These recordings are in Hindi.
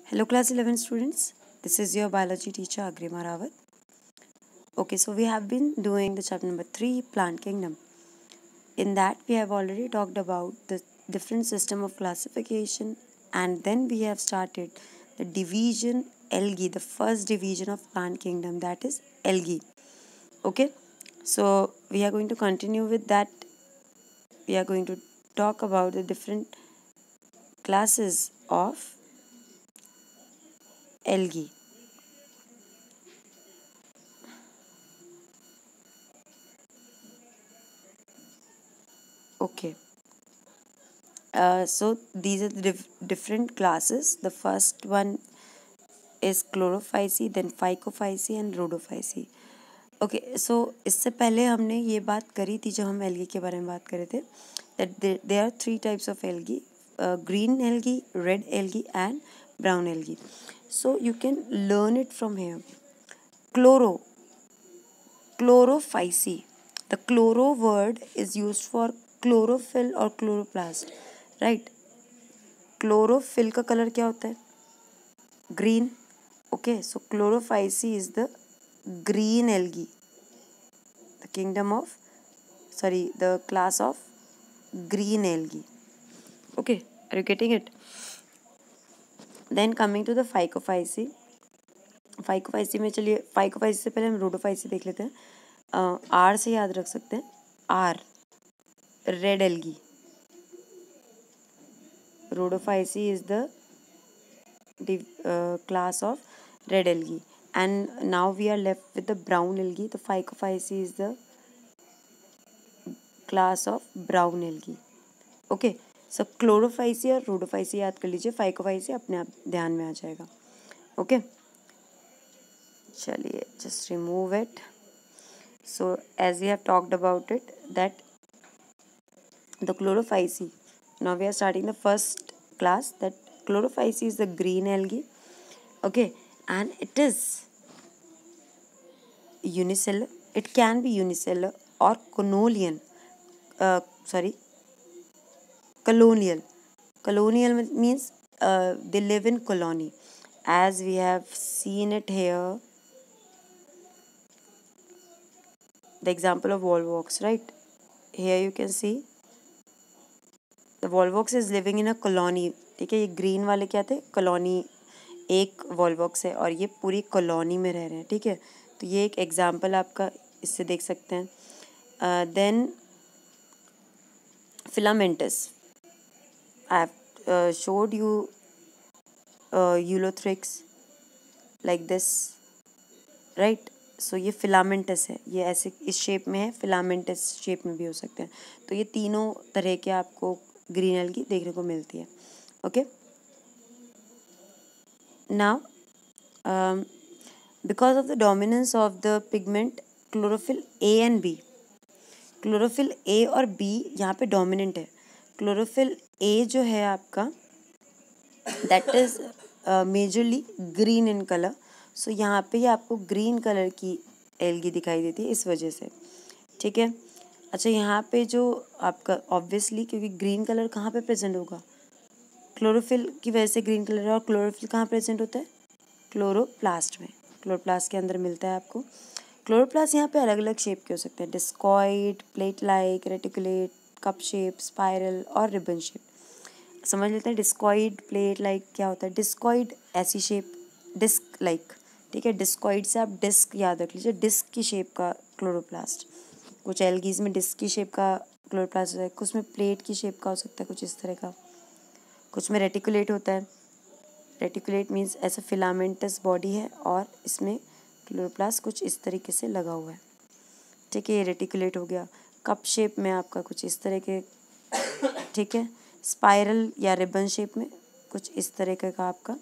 Hello class 11 students, this is your biology teacher Agrima Rawat. Okay, so we have been doing the chapter number 3, Plant Kingdom. In that we have already talked about the different system of classification, and then we have started the division algae, the first division of plant kingdom, that is algae. Okay, so we are going to continue with that. We are going to talk about the different classes of algae. Okay. So these are the different classes. The first one is chlorophyceae, then phycophyceae and rhodophyceae. Okay, so इससे पहले हमने ये बात करी थी जब हम एल्गी के बारे में बात कर रहे थे that there are 3 types of algae, green algae, red algae and brown algae. So you can learn it from here. Chlorophyceae. The chloro word is used for chlorophyll or chloroplast, right? Chlorophyll का कलर क्या होता है? Green. Okay, so Chlorophyceae is the green algae, the kingdom of the class of green algae. Okay, are you getting it? Then coming to the Phaeophyceae. Phaeophyceae में चलिए, फाइकोफाइसी से पहले हम रोडोफाइसी देख लेते हैं. आर से याद रख सकते हैं. R, red algae. Rhodophyceae is the class of red algae, and now we are left with the brown algae. The Phycophyceae is the class of brown algae. Okay, so Chlorophyceae और Rhodophyceae याद कर लीजिए, Phycophyceae अपने आप ध्यान में आ जाएगा. Okay, चलिए, just remove it. So as we have talked about it, that the Chlorophyceae. Now we are starting the first class, that Chlorophyceae is the green algae. Okay, and it is unicellular. It can be unicellular or colonial. Colonial. Colonial means they live in colony. As we have seen it here, the example of volvox, right? Here you can see the volvox is living in a colony. ठीक है, ये ग्रीन वाले क्या थे? कॉलोनी. एक वॉल्वॉक्स है और ये पूरी कॉलोनी में रह रहे हैं. ठीक है, तो ये एक एग्जाम्पल आपका इससे देख सकते हैं. Then filamentous. I have showed you Ulothrix like this, right? So ये फिलामेंटस है, ये ऐसे इस शेप में है, फिलामेंटस शेप में भी हो सकते हैं. तो ये तीनों तरह के आपको ग्रीन एल्गी देखने को मिलती है. Okay, now because of the dominance of the pigment chlorophyll A and B, chlorophyll A और B यहाँ पे dominant है. chlorophyll A जो है आपका that is majorly green in color. so यहाँ पे ही आपको green color की एल्गी दिखाई देती है इस वजह से. ठीक है, अच्छा, यहाँ पे जो आपका ऑब्वियसली, क्योंकि ग्रीन कलर कहाँ पे प्रेजेंट होगा? क्लोरोफिल की वजह से ग्रीन कलर है. और क्लोरोफिल कहाँ प्रेजेंट होता है? क्लोरोप्लास्ट में. क्लोरोप्लास्ट के अंदर मिलता है आपको. क्लोरोप्लास्ट यहाँ पे अलग अलग शेप के हो सकते हैं, discoid, plate like, reticulate, cup shape, spiral और रिबन शेप. समझ लेते हैं डिस्कॉइड, प्लेट लाइक क्या होता है. डिस्कॉइड ऐसी शेप, डिस्क लाइक. ठीक है, डिस्कॉइड से आप डिस्क याद रख लीजिए, डिस्क की शेप का क्लोरोप्लास्ट. कुछ एल्गीज में डिस्क की शेप का क्लोरोप्लास्ट होता है, कुछ में प्लेट की शेप का हो सकता है, कुछ इस तरह का. कुछ में रेटिकुलेट होता है. रेटिकुलेट मीन्स ऐसा फिलामेंटस बॉडी है और इसमें क्लोरोप्लास्ट कुछ इस तरीके से लगा हुआ है. ठीक है, ये रेटिकुलेट हो गया. कप शेप में आपका कुछ इस तरह के. ठीक है, स्पाइरल या रिबन शेप में कुछ इस तरह का आपका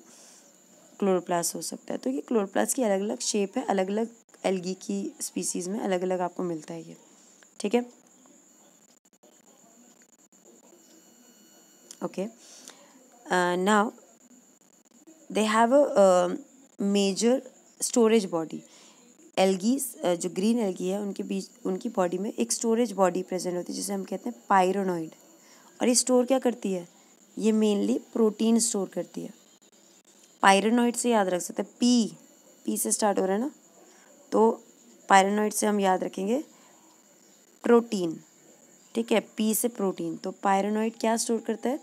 क्लोरोप्लास्ट हो सकता है. तो ये क्लोरोप्लास्ट की अलग अलग शेप है, अलग अलग एल्गी की स्पीसीज में अलग अलग आपको मिलता है ये. ठीक है, okay. Now they have a major storage body. Algae जो ग्रीन एल्गी है उनके बीच, उनकी बॉडी में एक स्टोरेज बॉडी प्रेजेंट होती है जिसे हम कहते हैं पायरोनॉइड. और ये स्टोर क्या करती है? ये मेनली प्रोटीन स्टोर करती है. पायरेनॉइड से याद रख सकते हैं, पी से स्टार्ट हो रहा है ना, तो पायरेनॉइड से हम याद रखेंगे प्रोटीन। ठीक है, पी से प्रोटीन, तो पायरेनॉइड क्या स्टोर करता है,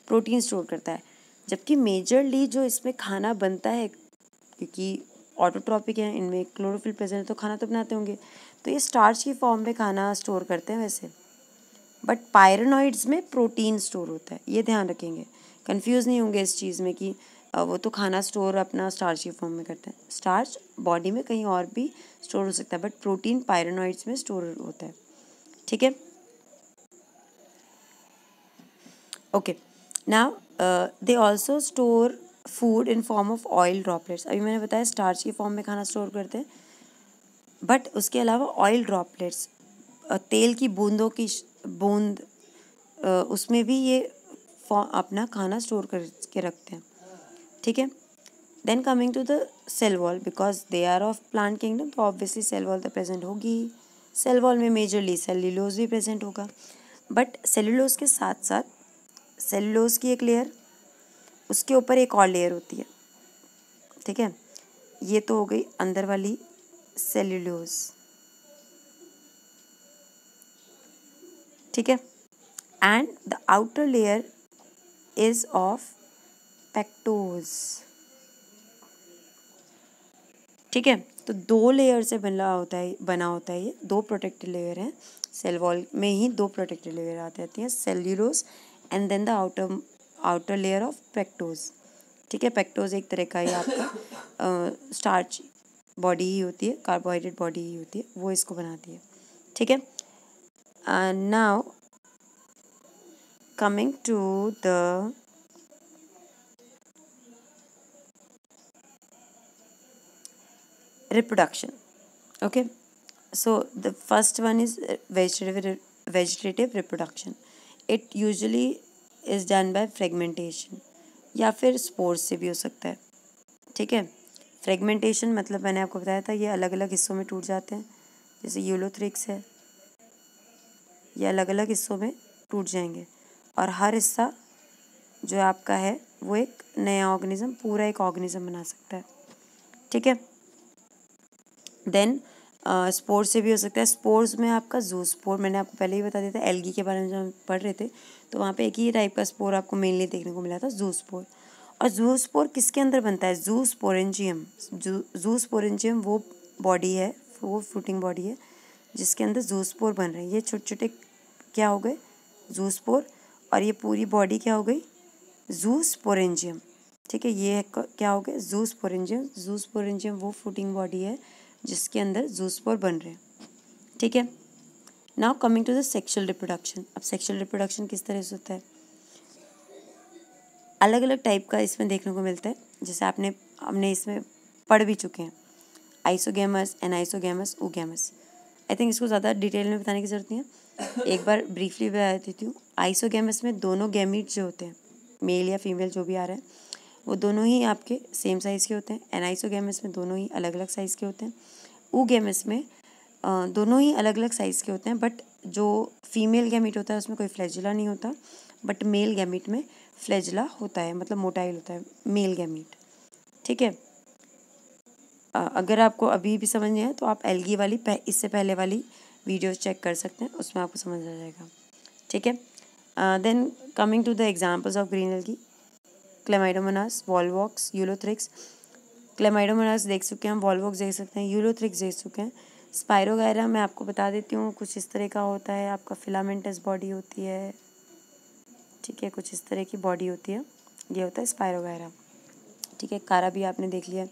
प्रोटीन स्टोर करता है। जबकि मेजरली जो इसमें खाना बनता है, क्योंकि ऑटोट्रॉपिक है, इनमें क्लोरोफिल प्रेजेंट है तो खाना तो बनाते होंगे, तो ये स्टार्च की फॉर्म में खाना स्टोर करते हैं वैसे, बट पायरेनॉइड्स में प्रोटीन स्टोर होता है, ये ध्यान रखेंगे, कंफ्यूज नहीं होंगे इस चीज़ में कि वो तो खाना स्टोर अपना स्टार्च की फॉर्म में करते हैं। स्टार्च बॉडी में कहीं और भी स्टोर हो सकता है, बट प्रोटीन पायरेनॉइड्स में स्टोर होता है। ठीक है, okay. Now they also store food in form of oil droplets. अभी मैंने बताया स्टार्च की फॉर्म में खाना स्टोर करते हैं, बट उसके अलावा ऑयल ड्रॉपलेट्स, तेल की बूंदों की बूंद, उसमें भी ये अपना खाना स्टोर करके रखते हैं। ठीक है, then coming to the cell wall, because they are of plant kingdom, तो ऑब्वियसली सेल वॉल तो प्रेजेंट होगी। सेल वॉल में मेजरली सेल्यूलोज भी प्रेजेंट होगा, बट सेल्यूलोज के साथ साथ सेल्यूलोज की एक लेयर, उसके ऊपर एक और लेयर होती है। ठीक है, ये तो हो गई अंदर वाली सेल्यूलोज। ठीक है, and the outer layer is of pectose. ठीक है, तो दो लेयर से बना होता है ये, दो प्रोटेक्टिव लेयर हैं। सेल वॉल में ही दो प्रोटेक्टिव लेयर आती रहती हैं, cellulose and then the outer layer of pectose. ठीक है, पेक्टोज एक तरह का ही आपका स्टार्च बॉडी ही होती है, कार्बोहाइड्रेट बॉडी ही होती है, वो इसको बनाती है। ठीक है, now coming to the reproduction. Okay, so the first one is vegetative reproduction. It usually is done by fragmentation, या फिर स्पोर्स से भी हो सकता है। ठीक है, फ्रेगमेंटेशन मतलब मैंने आपको बताया था, ये अलग अलग हिस्सों में टूट जाते हैं, जैसे यूलोथ्रिक्स है, ये अलग अलग हिस्सों में टूट जाएंगे, और हर हिस्सा जो आपका है वो एक नया ऑर्गेनिज्म, पूरा एक ऑर्गेनिज्म बना सकता है। ठीक है, देन स्पोर्स से भी हो सकता है। स्पोर्स में आपका जू स्पोर, मैंने आपको पहले ही बता दिया था, एल्गी के बारे में जब हम पढ़ रहे थे तो वहाँ पे एक ही टाइप का स्पोर आपको मेनली देखने को मिला था, जू स्पोर। और जू स्पोर किसके अंदर बनता है, जू स्पोरेंजियम। जू स्पोरेंजियम वो बॉडी है, वो फ्रूटिंग बॉडी है जिसके अंदर जू स्पोर बन रहे हैं। ये छोटे छोटे क्या हो गए, जू स्पोर, और ये पूरी बॉडी क्या हो गई, जू स्पोरेंजियम। ठीक है, ये क्या हो गया, जू स्पोरेंजियम। जू स्पोरेंजियम वो फ्रूटिंग बॉडी है जिसके अंदर जूस्पोर बन रहे हैं। ठीक है, now coming to the sexual reproduction. अब सेक्सुअल रिप्रोडक्शन किस तरह से होता है, अलग अलग टाइप का इसमें देखने को मिलता है, जैसे हमने इसमें पढ़ भी चुके हैं, आइसोगेमस, एनाइसोगेमस, ओगेमस। आई थिंक इसको ज़्यादा डिटेल में बताने की जरूरत नहीं है, एक बार ब्रीफली बता देती हूँ। आइसोगेमस में दोनों गैमीट जो होते हैं, मेल या फीमेल जो भी आ रहे हैं, वो दोनों ही आपके सेम साइज़ के होते हैं। एनाइसोगेमस में दोनों ही अलग अलग साइज़ के होते हैं। ओगेमस में दोनों ही अलग अलग साइज़ के होते हैं, बट जो फीमेल गैमीट होता है उसमें कोई फ्लैजिला नहीं होता, बट मेल गैमीट में फ्लैजिला होता है, मतलब मोटाइल होता है मेल गैमीट। ठीक है, अगर आपको अभी भी समझ नहीं आया तो आप एल्गी वाली इससे पहले वाली वीडियोस चेक कर सकते हैं, उसमें आपको समझ आ जाएगा। ठीक है, then coming to the examples of green algae, Chlamydomonas, Volvox, Ulothrix. Chlamydomonas देख चुके हैं, वॉलवॉक्स देख सकते हैं, यूलोथ्रिक्स देख चुके हैं। स्पाइरोगायरा मैं आपको बता देती हूँ, कुछ इस तरह का होता है, आपका फिलामेंटस बॉडी होती है। ठीक है, कुछ इस तरह की बॉडी होती है, ये होता है स्पाइरोगायरा। ठीक है, कारा भी आपने देख लिया।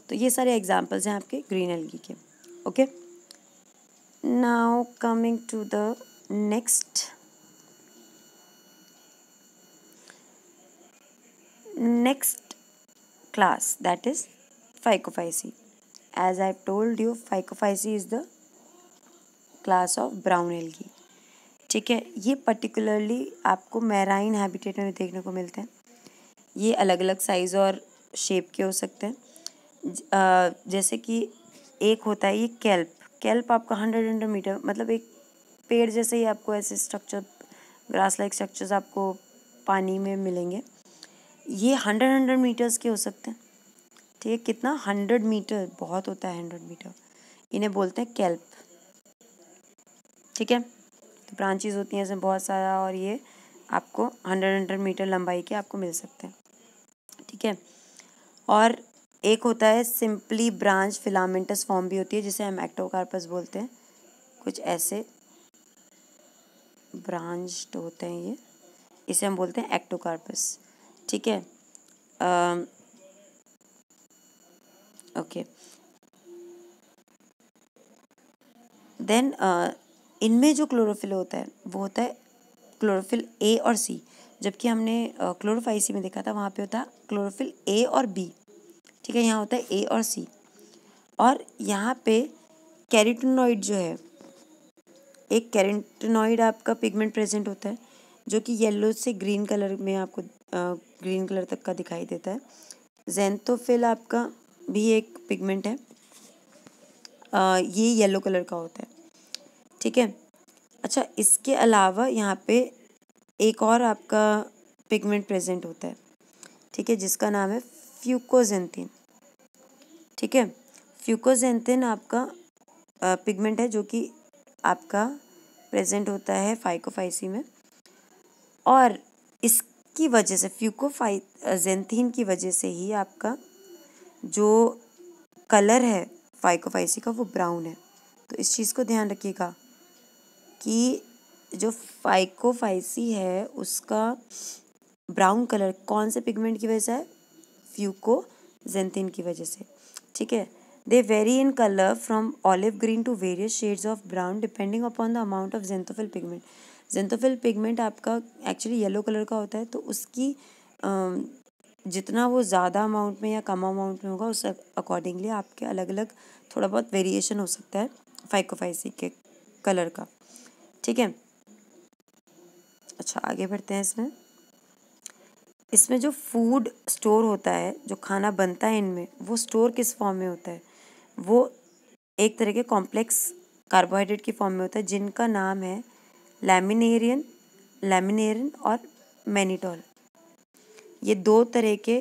तो ये सारे एग्जाम्पल्स हैं आपके ग्रीन एल्गी के। Okay, now coming to the next class, that is Phycophyceae. As I've told you, Phycophyceae is the class of brown algae. ठीक है, ये पर्टिकुलरली आपको मैराइन हैबिटेट में देखने को मिलते हैं। ये अलग अलग साइज़ और शेप के हो सकते हैं, जैसे कि एक होता है ये कैल्प आपका 100 मीटर, मतलब एक पेड़ जैसे ही आपको ऐसे स्ट्रक्चर, ग्रास लाइक स्ट्रक्चर्स आपको पानी में मिलेंगे। ये 100 मीटर्स के हो सकते हैं। ठीक है, कितना 100 मीटर, बहुत होता है 100 मीटर। इन्हें बोलते हैं कैल्प। ठीक है, तो ब्रांचेस होती हैं इसमें बहुत सारा, और ये आपको 100 मीटर लंबाई के आपको मिल सकते हैं। ठीक है, और एक होता है सिंपली ब्रांच फिलामेंटस फॉर्म भी होती है, जिसे हम एक्टोकार्पस बोलते हैं। कुछ ऐसे ब्रांच्ड होते हैं ये, इसे हम बोलते हैं एक्टोकार्पस। ठीक है, ओके। देन इनमें जो क्लोरोफिल होता है वो होता है क्लोरोफिल ए और सी, जबकि हमने क्लोरोफाइसी में देखा था वहाँ पे होता है क्लोरोफिल ए और बी। ठीक है, यहाँ होता है ए और सी। और यहाँ पे कैरोटीनॉइड जो है, एक कैरोटीनॉइड आपका पिगमेंट प्रेजेंट होता है, जो कि येलो से ग्रीन कलर में आपको ग्रीन कलर तक का दिखाई देता है। ज़ेंथोफिल आपका भी एक पिगमेंट है, ये येलो कलर का होता है। ठीक है, अच्छा, इसके अलावा यहाँ पे एक और आपका पिगमेंट प्रेजेंट होता है। ठीक है, जिसका नाम है फ्यूकोजेंथिन। ठीक है, फ्यूकोजेंथिन आपका पिगमेंट है, जो कि आपका प्रेजेंट होता है फाइकोफाइसी में, और इसकी वजह से फ्यूकोजेंथिन की वजह से ही आपका जो कलर है फाइकोफाइसी का वो ब्राउन है। तो इस चीज़ को ध्यान रखिएगा कि जो फाइकोफाइसी है उसका ब्राउन कलर कौन से पिगमेंट की वजह से है? फ्यूकोजेंथिन की वजह से। ठीक है, they vary in colour from olive green to various shades of brown depending upon the amount of xanthophyll pigment. Xanthophyll pigment आपका एक्चुअली येलो कलर का होता है, तो उसकी जितना वो ज़्यादा अमाउंट में या कम अमाउंट में होगा उस अकॉर्डिंगली आपके अलग अलग थोड़ा बहुत वेरिएशन हो सकता है फाइकोफाइसी के कलर का। ठीक है, अच्छा आगे बढ़ते हैं। इसमें जो फूड स्टोर होता है, जो खाना बनता है इनमें, वो स्टोर किस फॉर्म में होता है? वो एक तरह के कॉम्प्लेक्स कार्बोहाइड्रेट की फॉर्म में होता है, जिनका नाम है लैमिनेरिन और मैनिटोल। ये दो तरह के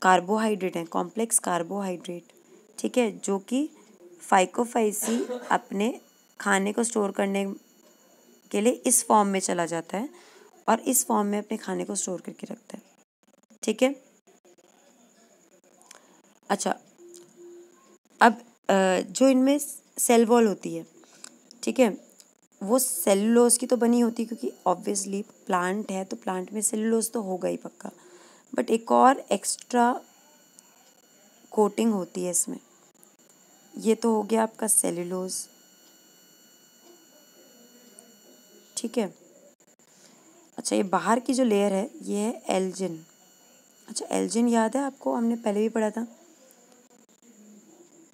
कार्बोहाइड्रेट हैं, कॉम्प्लेक्स कार्बोहाइड्रेट। ठीक है, जो कि फाइकोफाइसी अपने खाने को स्टोर करने के लिए इस फॉर्म में चला जाता है और इस फॉर्म में अपने खाने को स्टोर करके रखता है। ठीक है, अच्छा, अब जो इनमें सेल वॉल होती है, ठीक है, वो सेलुलोज की तो बनी होती है, क्योंकि ऑब्वियसली प्लांट है तो प्लांट में सेलुलोज तो होगा ही पक्का, बट एक और एक्स्ट्रा कोटिंग होती है इसमें। ये तो हो गया आपका सेलुलोज। ठीक है, अच्छा, ये बाहर की जो लेयर है ये है एल्जिन। अच्छा, एल्जिन याद है आपको, हमने पहले भी पढ़ा था।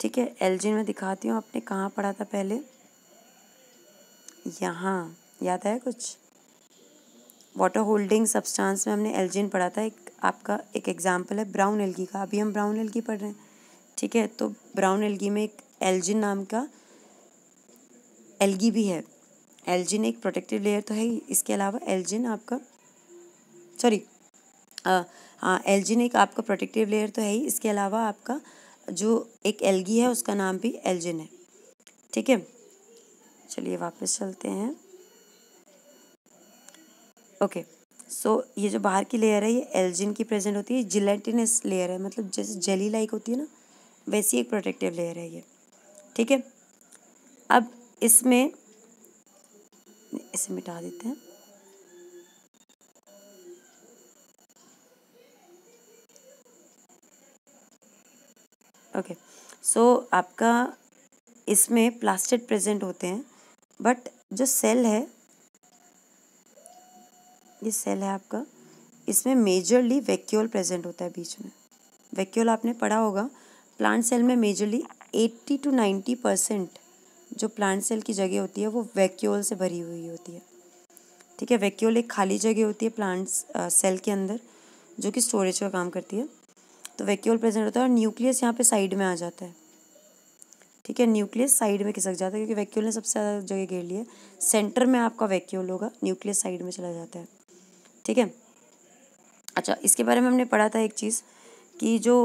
ठीक है, एल्जिन में दिखाती हूँ, आपने कहाँ पढ़ा था पहले, यहाँ याद है कुछ? वाटर होल्डिंग सब्सटेंस में हमने एल्जिन पढ़ा था। एक आपका एक एग्जांपल है ब्राउन एल्गी का, अभी हम ब्राउन एल्गी पढ़ रहे हैं। ठीक है, तो ब्राउन एल्गी में एक एल्जिन नाम का एल्गी भी है। एल्जिन एक प्रोटेक्टिव लेयर तो है ही, इसके अलावा एल्जिन आपका हाँ, एल्जिन एक आपका प्रोटेक्टिव लेयर तो है ही, इसके अलावा आपका जो एक एल्गी है उसका नाम भी एल्जिन है। ठीक है, चलिए वापस चलते हैं। ओके, सो ये जो बाहर की लेयर है ये एल्जिन की प्रेजेंट होती है, जिलेटिनस लेयर है, मतलब जैसे जेली लाइक होती है ना, वैसी एक प्रोटेक्टिव लेयर है ये। ठीक है, अब इसमें इसे मिटा देते हैं। ओके, सो आपका इसमें प्लास्टिड प्रेजेंट होते हैं, बट जो सेल है, ये सेल है आपका, इसमें मेजरली वैक्यूल प्रेजेंट होता है बीच में। वैक्यूल आपने पढ़ा होगा, प्लांट सेल में मेजरली 80 to 90% जो प्लांट सेल की जगह होती है वो वैक्यूल से भरी हुई होती है। ठीक है, वैक्यूल एक खाली जगह होती है प्लांट्स सेल के अंदर, जो कि स्टोरेज का काम करती है। तो वैक्यूल प्रेजेंट होता है, और न्यूक्लियस यहाँ पे साइड में आ जाता है। ठीक है, न्यूक्लियस साइड में खिसक जाता है, क्योंकि वैक्यूल ने सबसे ज़्यादा जगह घेर ली है। सेंटर में आपका वैक्यूल होगा, न्यूक्लियस साइड में चला जाता है। ठीक है, अच्छा, इसके बारे में हमने पढ़ा था एक चीज़ कि जो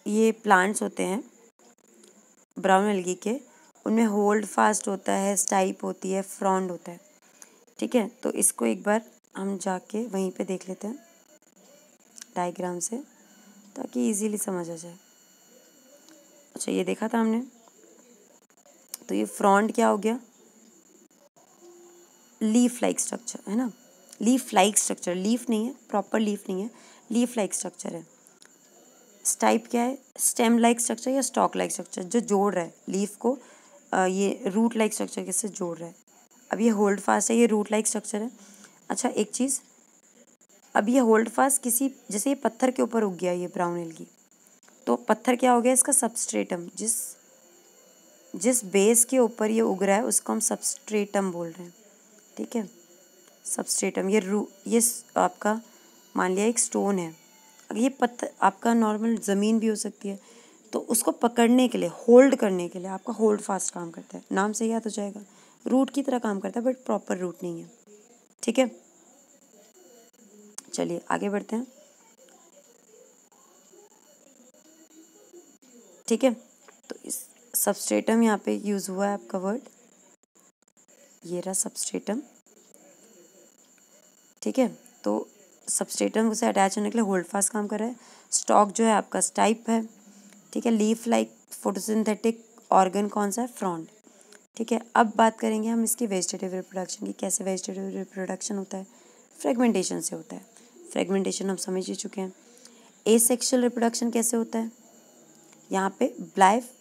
ये प्लांट्स होते हैं ब्राउन एल्गी के, उनमें होल्ड फास्ट होता है, स्टाइप होती है, फ्रॉन्ड होता है। ठीक है, तो इसको एक बार हम जाके वहीं पे देख लेते हैं डायग्राम से, ताकि इजीली समझ आ जाए। अच्छा, ये देखा था हमने, तो ये फ्रॉन्ड क्या हो गया, लीफ लाइक स्ट्रक्चर है ना, लीफ लाइक स्ट्रक्चर, लीफ नहीं है, प्रॉपर लीफ नहीं है, लीफ लाइक स्ट्रक्चर है। स्टाइप क्या है, स्टेम लाइक स्ट्रक्चर या स्टॉक लाइक स्ट्रक्चर, जो जोड़ रहा है लीफ को, ये रूट लाइक स्ट्रक्चर के से जोड़ रहा है। अब ये होल्ड फास्ट है, ये रूट लाइक स्ट्रक्चर है। अच्छा, एक चीज़, अब ये होल्ड फास्ट किसी, जैसे ये पत्थर के ऊपर उग गया ये ब्राउन एल्गी, तो पत्थर क्या हो गया, इसका सबस्ट्रेटम, जिस बेस के ऊपर ये उग रहा है उसको हम सबस्ट्रेटम बोल रहे हैं। ठीक है, सबस्ट्रेटम, ये आपका मान लिया एक स्टोन है, अगर ये पत्थर आपका नॉर्मल ज़मीन भी हो सकती है, तो उसको पकड़ने के लिए, होल्ड करने के लिए आपका होल्ड फास्ट काम करता है। नाम से याद हो जाएगा, रूट की तरह काम करता है, बट प्रॉपर रूट नहीं है। ठीक है, चलिए आगे बढ़ते हैं। ठीक है, तो इस सबस्ट्रेटम यहाँ पे यूज़ हुआ है आपका वर्ड, ये रहा सबस्ट्रेटम। ठीक है, तो सबस्ट्रेटम से अटैच होने के लिए होल्ड फास्ट काम कर रहा है। स्टॉक जो है आपका स्टाइप है। ठीक है, लीफ लाइक फोटोसिंथेटिक ऑर्गन कौन सा है, फ्रॉन्ड। ठीक है, अब बात करेंगे हम इसकी वेजिटेटिव रिप्रोडक्शन की। कैसे वेजिटेटिव रिप्रोडक्शन होता है, फ्रेगमेंटेशन से होता है। फ्रेगमेंटेशन हम समझ ही चुके हैं। एसेक्सुअल रिप्रोडक्शन कैसे होता है, यहाँ पे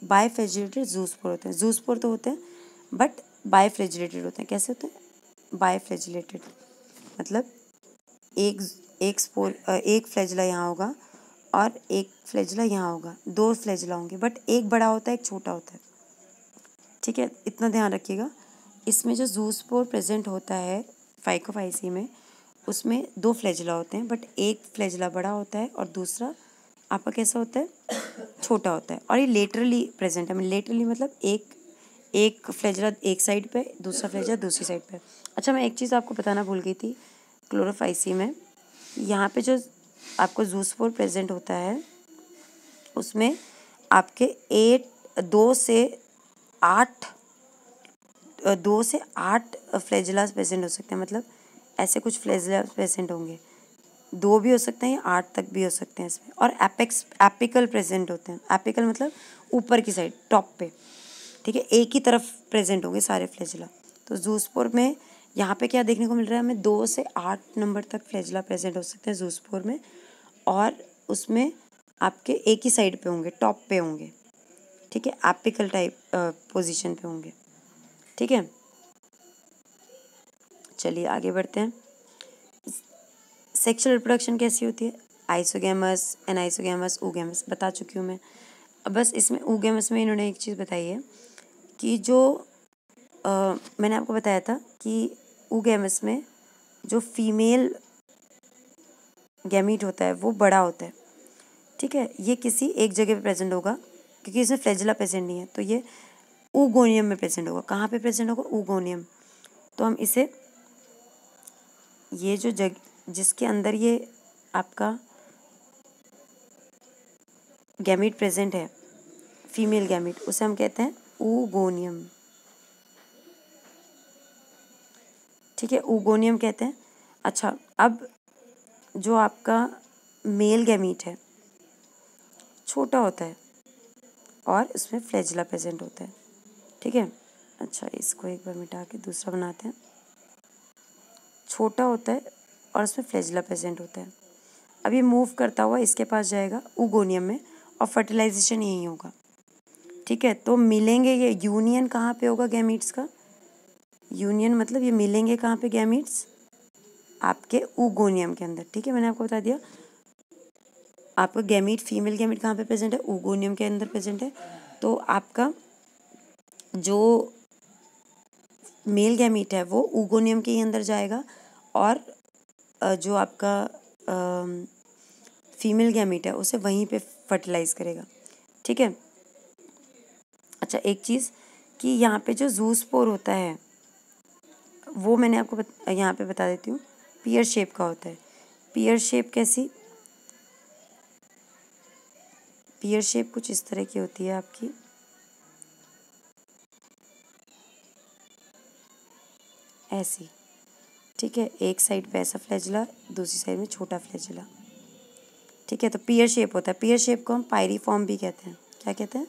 बाइफ्लैजिलेटेड ज़ूस्पोर होते हैं। ज़ूस्पोर तो होते हैं बट बाइफ्लैजिलेटेड होते हैं। कैसे होते हैं, बाइफ्लैजिलेटेड मतलब एक फ्लैजिला यहाँ होगा और एक फ्लैजिला यहाँ होगा, दो फ्लैजिला होंगे, बट एक बड़ा होता है, एक छोटा होता है। ठीक है, इतना ध्यान रखिएगा। इसमें जो ज़ूस्पोर प्रेजेंट होता है फाइकोफाइसी में, उसमें दो फ्लैजिला होते हैं, बट एक फ्लैजिला बड़ा होता है और दूसरा आपका कैसा होता है, छोटा होता है। और ये लेटरली प्रेजेंट है, लेटरली मतलब एक फ्लैजिला एक साइड पे, दूसरा फ्लैजिला दूसरी साइड पे। अच्छा, मैं एक चीज़ आपको बताना भूल गई थी, क्लोरोफाइसी में यहाँ पे जो आपको ज़ूस्पोर प्रेजेंट होता है, उसमें आपके 2 से 8 फ्लैजिलास प्रेजेंट हो सकते हैं। मतलब ऐसे कुछ फ्लैजिलास प्रेजेंट होंगे, 2 भी हो सकते हैं या 8 तक भी हो सकते हैं इसमें। और एपिकल प्रेजेंट होते हैं। एपिकल मतलब ऊपर की साइड, टॉप पे। ठीक है, एक ही तरफ प्रेजेंट होंगे सारे फ्लैजिला। तो ज़ूस्पोर में यहाँ पे क्या देखने को मिल रहा है हमें, 2 से 8 नंबर तक फ्लैजिला प्रेजेंट हो सकते हैं ज़ूस्पोर में, और उसमें आपके एक ही साइड पे होंगे, टॉप पे होंगे। ठीक है, एपिकल टाइप पोजीशन पे होंगे। ठीक है, चलिए आगे बढ़ते हैं। सेक्सुअल रिप्रोडक्शन कैसी होती है, आइसोगैमस, एनाइसोगैमस, oogamous बता चुकी हूँ मैं। अब बस इसमें oogamous में इन्होंने एक चीज़ बताई है कि जो मैंने आपको बताया था कि oogamous में जो फीमेल गैमीट होता है वो बड़ा होता है। ठीक है, ये किसी एक जगह पे प्रेजेंट होगा, क्योंकि इसमें फ्लैजिला प्रेजेंट नहीं है, तो ये oogoनियम में प्रेजेंट होगा। कहाँ पे प्रेजेंट होगा, oogoनियम। तो हम इसे, ये जो जिसके अंदर ये आपका गैमीट प्रेजेंट है, फीमेल गैमीट, उसे हम कहते हैं oogoनियम। ठीक है, oogoनियम कहते हैं। अच्छा, अब जो आपका मेल गैमीट है छोटा होता है और इसमें फ्लैजिला प्रेजेंट होता है। ठीक है, अच्छा इसको एक बार मिटा के दूसरा बनाते हैं। छोटा होता है और इसमें फ्लैजिला प्रेजेंट होता है। अब ये मूव करता हुआ इसके पास जाएगा oogoनियम में, और फर्टिलाइजेशन यहीं होगा। ठीक है, तो मिलेंगे, ये यूनियन कहाँ पे होगा गैमीट्स का, यूनियन मतलब ये मिलेंगे कहाँ पे गैमीट्स, आपके oogoनियम के अंदर। ठीक है, मैंने आपको बता दिया आपका गैमीट, फीमेल गैमीट कहाँ पे प्रेजेंट है, oogoनियम के अंदर प्रेजेंट है। तो आपका जो मेल गैमीट है वो oogoनियम के ही अंदर जाएगा, और जो आपका फीमेल गैमीट है उसे वहीं पे फर्टिलाइज करेगा। ठीक है, अच्छा एक चीज़ कि यहाँ पे जो ज़ूस्पोर होता है वो मैंने आपको यहाँ पे बता देती हूँ, पीयर शेप का होता है। पियर शेप कैसी, पियर शेप कुछ इस तरह की होती है आपकी, ऐसी, ठीक है। एक साइड पे ऐसा फ्लैजिला, दूसरी साइड में छोटा फ्लैजिला, ठीक है। तो पियर शेप होता है। पियर शेप को हम पायरीफॉर्म भी कहते हैं। क्या कहते हैं?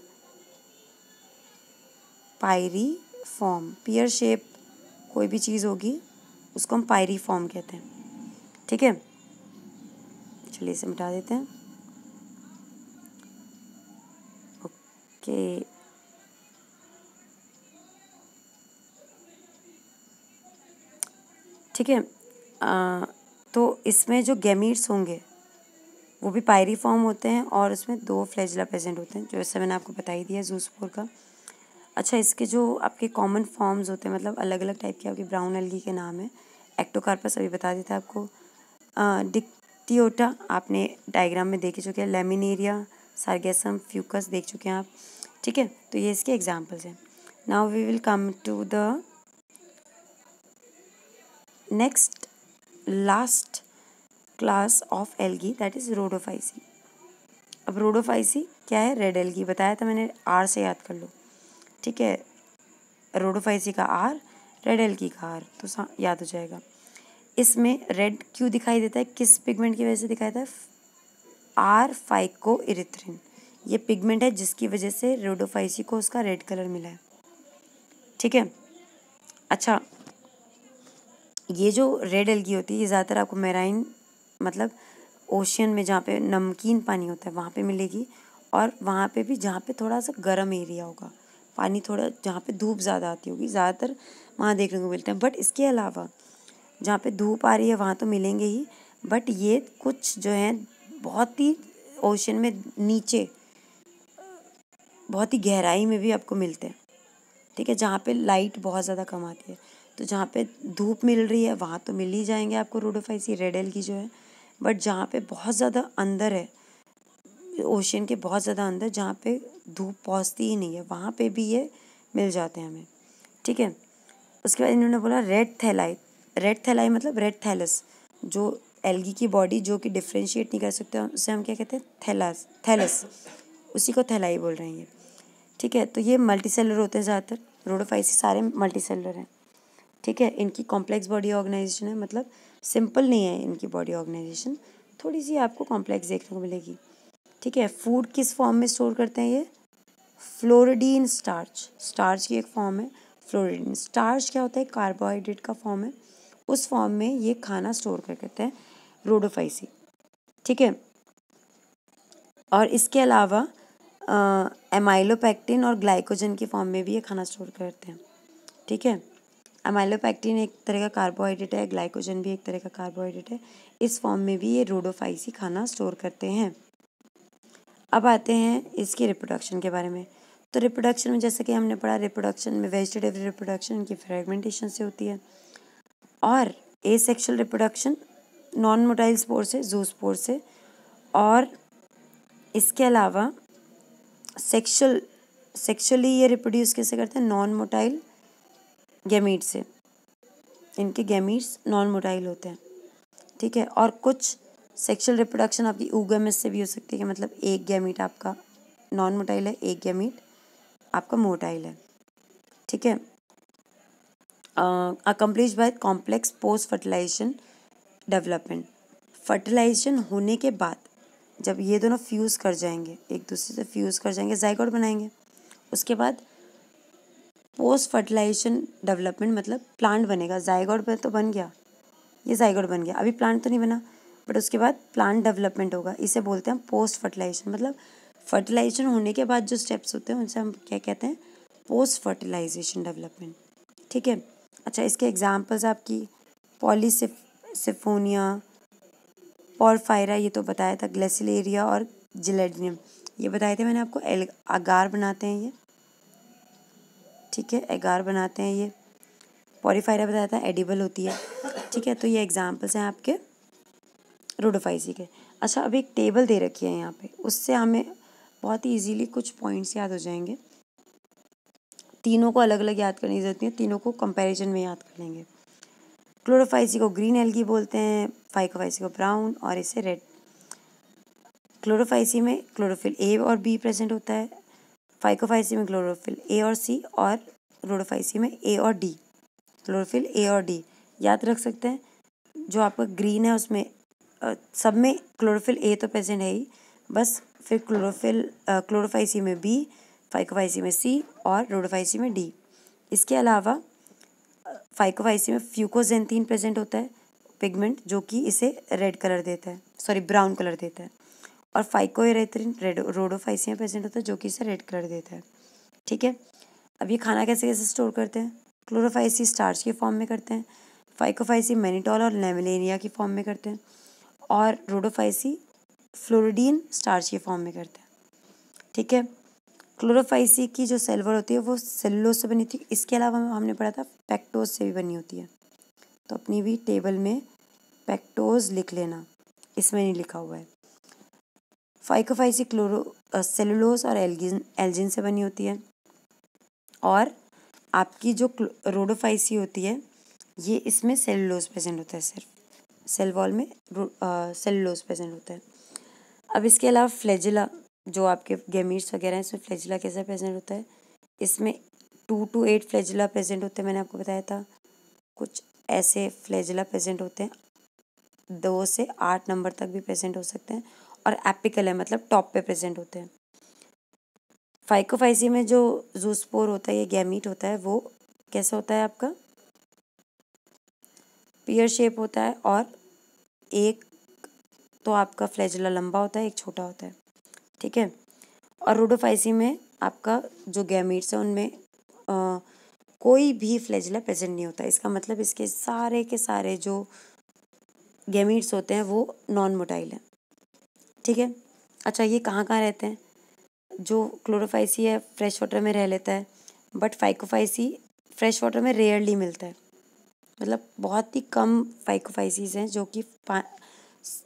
पायरीफॉर्म। पियर शेप कोई भी चीज़ होगी उसको हम पायरीफॉर्म कहते हैं, ठीक है। चलिए इसे मिटा देते हैं। ओके, ठीक है। तो इसमें जो गैमीट्स होंगे वो भी पायरीफॉर्म होते हैं और उसमें 2 फ्लैजिला प्रेजेंट होते हैं, जो जैसे मैंने आपको बता ही दिया ज़ूस्पोर का। अच्छा, इसके जो आपके कॉमन फॉर्म्स होते हैं, मतलब अलग अलग टाइप के आपके ब्राउन एल्गी के नाम है। एक्टोकार्पस अभी बता देता है आपको। डिक्टियोटा आपने डायग्राम में देख चुके हैं। लेमिनेरिया, सार्गेसम, फ्यूकस देख चुके हैं आप, ठीक है। तो ये इसके एग्जाम्पल्स हैं। Now we will come to the next last class of algae, that is Rhodophyceae. अब रोडोफाइसी क्या है? Red algae. बताया था मैंने, आर से याद कर लो, ठीक है। रोडोफाइसी का आर, रेड एल्गी का आर, तो याद हो जाएगा। इसमें रेड क्यों दिखाई देता है? किस पिगमेंट की वजह से दिखाई देता है? आर फाइको इरिथ्रिन, ये पिगमेंट है जिसकी वजह से रोडोफाइसी को उसका रेड कलर मिला है, ठीक है। अच्छा, ये जो रेड एल्गी होती है ये ज़्यादातर आपको मेराइन, मतलब ओशियन में जहाँ पे नमकीन पानी होता है वहाँ पे मिलेगी, और वहाँ पे भी जहाँ पे थोड़ा सा गर्म एरिया होगा, पानी थोड़ा जहाँ पे धूप ज़्यादा आती होगी, ज़्यादातर वहाँ देखने को मिलते हैं। बट इसके अलावा जहाँ पे धूप आ रही है वहाँ तो मिलेंगे ही, बट ये कुछ जो हैं बहुत ही ओशियन में नीचे, बहुत ही गहराई में भी आपको मिलते हैं, ठीक है, जहाँ पे लाइट बहुत ज़्यादा कम आती है। तो जहाँ पे धूप मिल रही है वहाँ तो मिल ही जाएंगे आपको रोडोफाइसी, रेड एल्गी जो है। बट जहाँ पे बहुत ज़्यादा अंदर है, ओशियन के बहुत ज़्यादा अंदर, जहाँ पे धूप पहुँचती ही नहीं है, वहाँ पे भी ये मिल जाते हैं हमें, ठीक है। उसके बाद इन्होंने बोला रेड थैलाई। रेड थैलाई मतलब रेड थैलस, जो एल्गी की बॉडी जो कि डिफ्रेंशिएट नहीं कर सकते, उसे हम क्या कहते हैं? थैलस, थैलस, उसी को थैलाई बोल रहे हैं ये, ठीक है। तो ये मल्टी सेलर होते हैं ज़्यादातर, रोडोफाइसी सारे मल्टी सेलर हैं, ठीक है। इनकी कॉम्प्लेक्स बॉडी ऑर्गेनाइजेशन है, मतलब सिंपल नहीं है इनकी बॉडी ऑर्गेनाइजेशन, थोड़ी सी आपको कॉम्प्लेक्स देखने को मिलेगी, ठीक है। फूड किस फॉर्म में स्टोर करते हैं ये? फ्लोरिडीन स्टार्च, स्टार्च की एक फॉर्म है फ्लोरिडीन। स्टार्च क्या होता है? कार्बोहाइड्रेट का फॉर्म है, उस फॉर्म में ये खाना स्टोर कर करते हैं रोडोफाइसी, ठीक है। और इसके अलावा एमाइलोपेक्टिन और ग्लाइकोजन की फॉर्म में भी ये खाना स्टोर करते हैं, ठीक है। एमाइलोपेक्टिन एक तरह का कार्बोहाइड्रेट है, ग्लाइकोजन भी एक तरह का कार्बोहाइड्रेट है, इस फॉर्म में भी ये रोडोफाइसी खाना स्टोर करते हैं। अब आते हैं इसकी रिप्रोडक्शन के बारे में। तो रिप्रोडक्शन में जैसे कि हमने पढ़ा, रिप्रोडक्शन में वेजिटेटिव रिप्रोडक्शन इनकी फ्रेगमेंटेशन से होती है, और asexual reproduction non motile spore से, ज़ूस्पोर से, और इसके अलावा सेक्सुअली ये रिप्रोड्यूस कैसे करते हैं? नॉन मोटाइल गैमीट से, इनके गैमीट्स नॉन मोटाइल होते हैं, ठीक है। और कुछ सेक्सुअल रिप्रोडक्शन आपकी ऊगेमिस से भी हो सकती है, कि मतलब एक गैमीट आपका नॉन मोटाइल है, एक गैमीट आपका मोटाइल है, ठीक है। Accomplish by complex post fertilisation development. Fertilisation होने के बाद जब ये दोनों फ्यूज़ कर जाएंगे, एक दूसरे से फ्यूज़ कर जाएंगे, जाइगोट बनाएंगे, उसके बाद पोस्ट फर्टिलाइजेशन डेवलपमेंट मतलब प्लांट बनेगा। जाइगोट तो बन गया, ये जाइगोट बन गया, अभी प्लांट तो नहीं बना, बट उसके बाद प्लांट डेवलपमेंट होगा, इसे बोलते हैं पोस्ट फर्टिलाइजेशन। मतलब फर्टिलाइजेशन होने के बाद जो स्टेप्स होते हैं उनसे हम क्या कहते हैं? पोस्ट फर्टिलाइजेशन डेवलपमेंट, ठीक है। अच्छा, इसके एग्जांपल्स आपकी पॉलीसिफोनिया, पॉरफायरा, ये तो बताया था, ग्लेसिलेरिया और जिलेडिनियम ये बताए थे मैंने आपको। अगार बनाते हैं ये, ठीक है, एगार बनाते हैं ये। पॉरीफायरा बताया था एडिबल होती है, ठीक है। तो ये एग्जांपल्स हैं आपके रोडोफाइसी के। अच्छा, अब एक टेबल दे रखी है यहाँ पे, उससे हमें बहुत ही इजीली कुछ पॉइंट्स याद हो जाएंगे। तीनों को अलग अलग याद करने की जरूरत नहीं है, तीनों को कंपैरिजन में याद कर लेंगे। क्लोरोफाइसी को ग्रीन एल्गी बोलते हैं, फाइकोफाइसी को ब्राउन और इसे रेड। क्लोरोफाइसी में क्लोरोफिल ए और बी प्रेजेंट होता है, फाइकोफाइसी में क्लोरोफिल ए और सी, और रोडोफाइसी में ए और डी। क्लोरोफिल ए और डी याद रख सकते हैं। जो आपका ग्रीन है उसमें सब में क्लोरोफिल ए तो प्रेजेंट है ही, बस फिर क्लोरोफाइसी में बी, फाइकोफाइसी में सी और रोडोफाइसी में डी। इसके अलावा फाइकोफाइसी में फ्यूकोजेंथीन प्रेजेंट होता है पिगमेंट, जो कि इसे रेड कलर देता है, सॉरी ब्राउन कलर देता है। और फाइकोएरेथ्रिन रोडोफाइसी में प्रेजेंट होता है, जो कि इसे रेड कलर देता है। ठीक है, अब ये खाना कैसे कैसे स्टोर करते हैं? क्लोरोफाइसी स्टार्च के फॉर्म में करते हैं, फाइकोफाइसी मैनिटोल और लेमिलेनिया की फॉर्म में करते हैं, और रोडोफाइसी फ्लोरिडीन स्टार्च के फॉर्म में करते हैं। ठीक है, क्लोरोफाइसी की जो सेल वॉल होती है वो सेलुलोज से बनी थी। इसके अलावा हमने पढ़ा था पेक्टोज से भी बनी होती है, तो अपनी भी टेबल में पेक्टोज लिख लेना, इसमें नहीं लिखा हुआ है। फाइकोफाइसी सेलुलोज और एल्जिन से बनी होती है, और आपकी जो रोडोफाइसी होती है ये इसमें सेलुलोज प्रेजेंट होता है, सिर्फ सेल वॉल में सेलुलोज प्रेजेंट होता है। अब इसके अलावा फ्लैजिला, जो आपके गैमीट्स वगैरह हैं, इसमें फ्लैजिला कैसा प्रेजेंट होता है? इसमें 2 to 8 फ्लैजिला प्रेजेंट होते हैं, मैंने आपको बताया था। कुछ ऐसे फ्लैजिला प्रेजेंट होते हैं, 2 से 8 नंबर तक भी प्रेजेंट हो सकते हैं, और एपिकल है मतलब टॉप पे प्रेजेंट होते हैं। फाइकोफाइसी में जो जूस्पोर होता है, ये गैमीट होता है, वो कैसा होता है आपका? पियर शेप होता है, और एक तो आपका फ्लैजिला लंबा होता है, एक छोटा होता है। ठीक है, और रोडोफाइसी में आपका जो गैमीट्स है उनमें कोई भी फ्लैजिला प्रेजेंट नहीं होता। इसका मतलब इसके सारे के सारे जो गैमीट्स होते हैं वो नॉन मोटाइल है। ठीक है, अच्छा ये कहाँ कहाँ रहते हैं? जो क्लोरोफाइसी है फ्रेश वाटर में रह लेता है, बट फाइकोफाइसी फ्रेश वाटर में रेयरली मिलता है, मतलब बहुत ही कम फाइकोफाइसीज हैं जो कि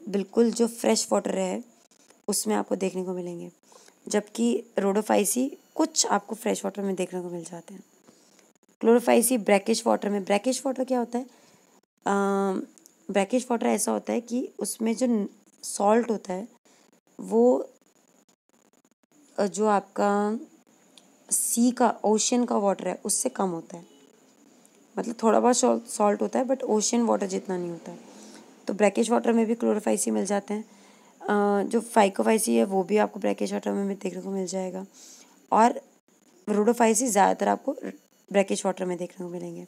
बिल्कुल जो फ्रेश वाटर है उसमें आपको देखने को मिलेंगे, जबकि रोडोफाइसी कुछ आपको फ्रेश वाटर में देखने को मिल जाते हैं। क्लोरोफाइसी ब्रैकिश वाटर में, ब्रैकिश वाटर क्या होता है? ब्रैकिश वाटर ऐसा होता है कि उसमें जो सॉल्ट होता है वो जो आपका सी का ओशन का वाटर है उससे कम होता है, मतलब थोड़ा बहुत सॉल्ट होता है बट ओशन वाटर जितना नहीं होता है। तो ब्रैकिश वाटर में भी क्लोरोफाइसी मिल जाते हैं। जो फाइकोफाइसी है वो भी आपको ब्रैकिश वाटर में देखने को मिल जाएगा, और रोडोफाइसी ज़्यादातर आपको ब्रैकिश वाटर में देखने को मिलेंगे।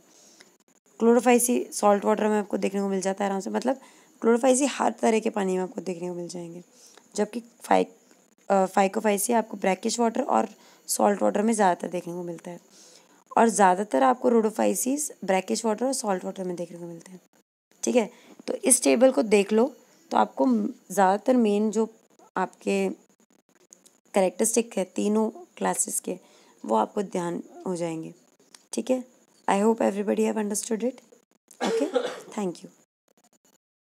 क्लोरोफाइसी सॉल्ट वाटर में आपको देखने को मिल जाता है आराम से, मतलब क्लोरोफाइसी हर तरह के पानी में आपको देखने को मिल जाएंगे, जबकि फाइकोफाइसी आपको ब्रैकिश वाटर और सॉल्ट वाटर में ज़्यादातर देखने को मिलता है, और ज़्यादातर आपको रोडोफाइसीज ब्रैकिश वाटर और सॉल्ट वाटर में देखने को मिलते हैं। ठीक है, तो इस टेबल को देख लो तो आपको ज़्यादातर मेन जो आपके कैरेक्टरिस्टिक है तीनों क्लासेस के वो आपको ध्यान हो जाएंगे। ठीक है, I hope everybody have understood it. Okay, thank you.